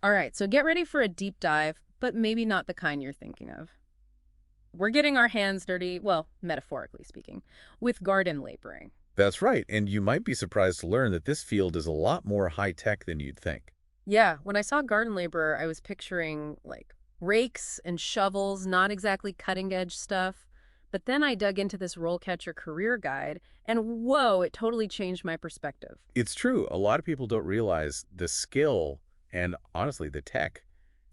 All right, so get ready for a deep dive, but maybe not the kind you're thinking of. We're getting our hands dirty, well, metaphorically speaking, with garden laboring. That's right, and you might be surprised to learn that this field is a lot more high-tech than you'd think. Yeah, when I saw garden laborer, I was picturing like rakes and shovels, not exactly cutting edge stuff. But then I dug into this RoleCatcher career guide, and whoa, it totally changed my perspective. It's true, a lot of people don't realize the skill and, honestly, the tech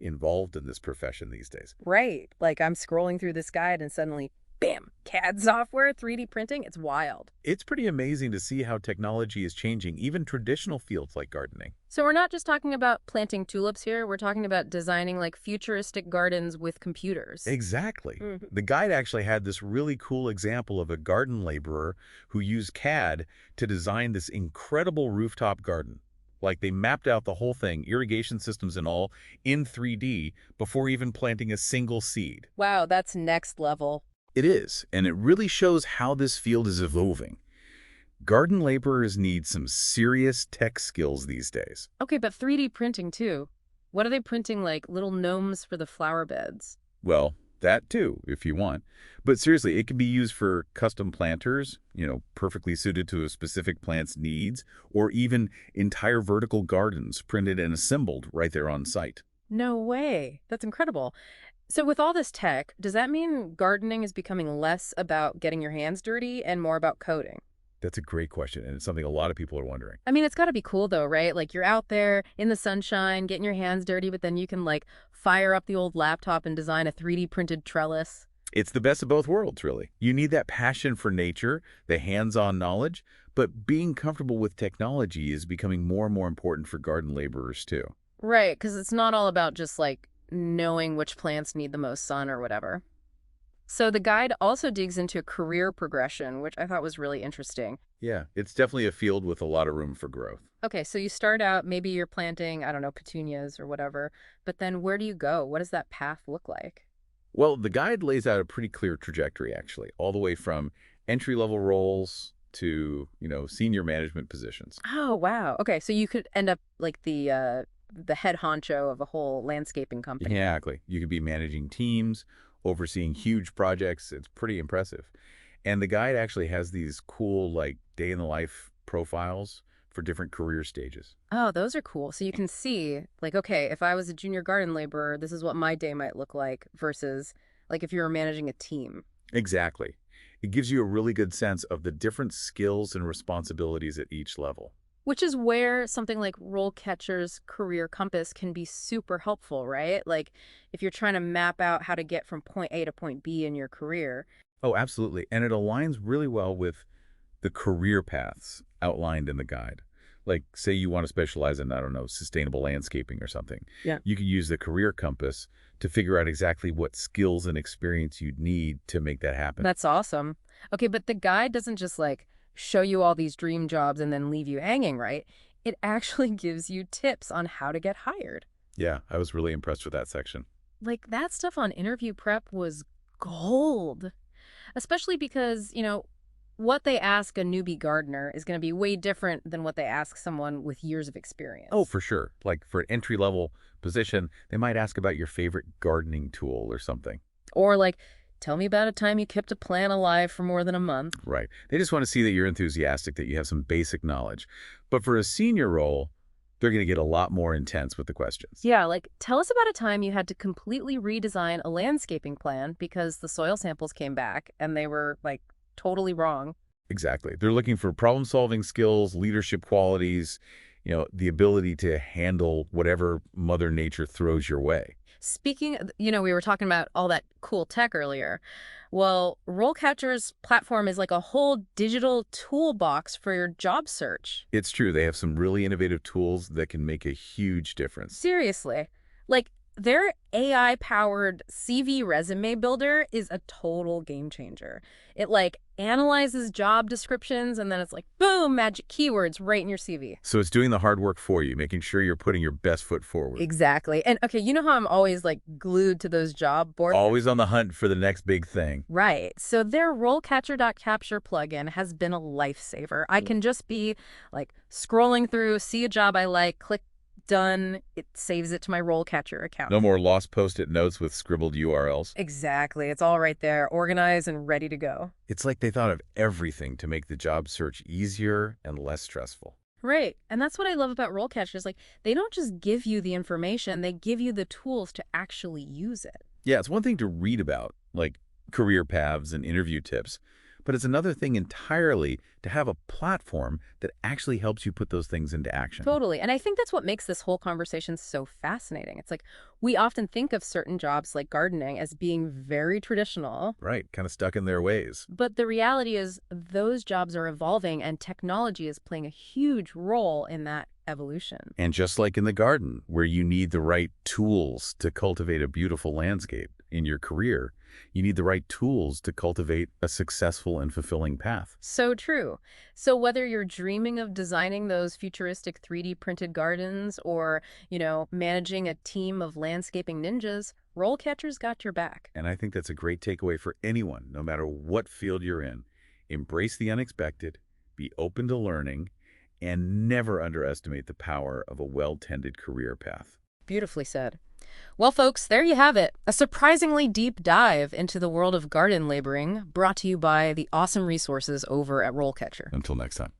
involved in this profession these days. Right. Like I'm scrolling through this guide and suddenly, bam, CAD software, 3D printing. It's wild. It's pretty amazing to see how technology is changing even traditional fields like gardening. So we're not just talking about planting tulips here. We're talking about designing like futuristic gardens with computers. Exactly. Mhm. The guide actually had this really cool example of a garden laborer who used CAD to design this incredible rooftop garden. Like they mapped out the whole thing, irrigation systems and all, in 3D before even planting a single seed. Wow, that's next level. It is, and it really shows how this field is evolving. Garden laborers need some serious tech skills these days. Okay, but 3D printing too. What are they printing like little gnomes for the flower beds? Well, that too, if you want. But seriously, it can be used for custom planters, perfectly suited to a specific plant's needs, or even entire vertical gardens printed and assembled right there on site. No way. That's incredible. So with all this tech, does that mean gardening is becoming less about getting your hands dirty and more about coding? That's a great question, and it's something a lot of people are wondering. I mean, it's got to be cool though, right? Like you're out there in the sunshine, getting your hands dirty, but then you can like fire up the old laptop and design a 3D printed trellis. It's the best of both worlds, really. You need that passion for nature, the hands-on knowledge, but being comfortable with technology is becoming more and more important for garden laborers, too. Right, because it's not all about just like knowing which plants need the most sun or whatever. So the guide also digs into career progression, which I thought was really interesting. Yeah, it's definitely a field with a lot of room for growth. Okay, so you start out, maybe you're planting, I don't know, petunias or whatever, but then where do you go? What does that path look like? Well, the guide lays out a pretty clear trajectory, actually, all the way from entry-level roles to, senior management positions. Oh, wow. Okay, so you could end up like the head honcho of a whole landscaping company. Exactly. You could be managing teams, overseeing huge projects. It's pretty impressive. And the guide actually has these cool, like, day-in-the-life profiles for different career stages. Oh, those are cool. So you can see, like, okay, if I was a junior garden laborer, this is what my day might look like versus like if you were managing a team. Exactly. It gives you a really good sense of the different skills and responsibilities at each level. Which is where something like RoleCatcher's career compass can be super helpful, right? Like if you're trying to map out how to get from point A to point B in your career. Oh, absolutely. And it aligns really well with the career paths outlined in the guide. Like, say you want to specialize in, I don't know, sustainable landscaping or something. Yeah. You can use the career compass to figure out exactly what skills and experience you'd need to make that happen. That's awesome. Okay, but the guide doesn't just like show you all these dream jobs and then leave you hanging, right? It actually gives you tips on how to get hired. Yeah, I was really impressed with that section. Like that stuff on interview prep was gold, especially because, what they ask a newbie gardener is going to be way different than what they ask someone with years of Oh, experience. for sure. Like for an entry-level position, they might ask about your favorite gardening tool or something. Or like, tell me about a time you kept a plant alive for more than a month. Right. They just want to see that you're enthusiastic, that you have some basic knowledge. But for a senior role, they're going to get a lot more intense with the questions. Yeah, like tell us about a time you had to completely redesign a landscaping plan because the soil samples came back and they were like totally wrong. Exactly. They're looking for problem-solving skills, leadership qualities, the ability to handle whatever Mother Nature throws your way. Speaking, we were talking about all that cool tech earlier. Well, RoleCatcher's platform is like a whole digital toolbox for your job search. It's true. They have some really innovative tools that can make a huge difference. Seriously. Like their AI-powered CV resume builder is a total game changer. It like analyzes job descriptions and then it's like, boom, magic keywords right in your CV. So it's doing the hard work for you, making sure you're putting your best foot forward. Exactly. And okay, you know how I'm always like glued to those job boards? Always on the hunt for the next big thing. Right. So their RoleCatcher.capture plugin has been a lifesaver. I can just be like scrolling through, see a job I like, click Done. It saves it to my RoleCatcher No account. more lost Post-it notes with scribbled URLs. Exactly. It's all right there, organized and ready to go. It's like they thought of everything to make the job search easier and less stressful. Right. And that's what I love about RoleCatcher is like they don't just give you the information, they give you the tools to actually use it. Yeah, it's one thing to read about, like career paths and interview tips, but it's another thing entirely to have a platform that actually helps you put those things into action. Totally. And I think that's what makes this whole conversation so fascinating. It's like we often think of certain jobs like gardening as being very traditional, Right, kind of stuck in their ways. but the reality is those jobs are evolving and technology is playing a huge role in that evolution. And just like in the garden, where you need the right tools to cultivate a beautiful landscape in your career, you need the right tools to cultivate a successful and fulfilling path. So true. So whether you're dreaming of designing those futuristic 3D printed gardens or, managing a team of landscaping ninjas, RoleCatcher's got your back. And I think that's a great takeaway for anyone, no matter what field you're in. Embrace the unexpected, be open to learning, and never underestimate the power of a well-tended career path. Beautifully said. Well, folks, there you have it. A surprisingly deep dive into the world of garden laboring brought to you by the awesome resources over at RoleCatcher. Until next time.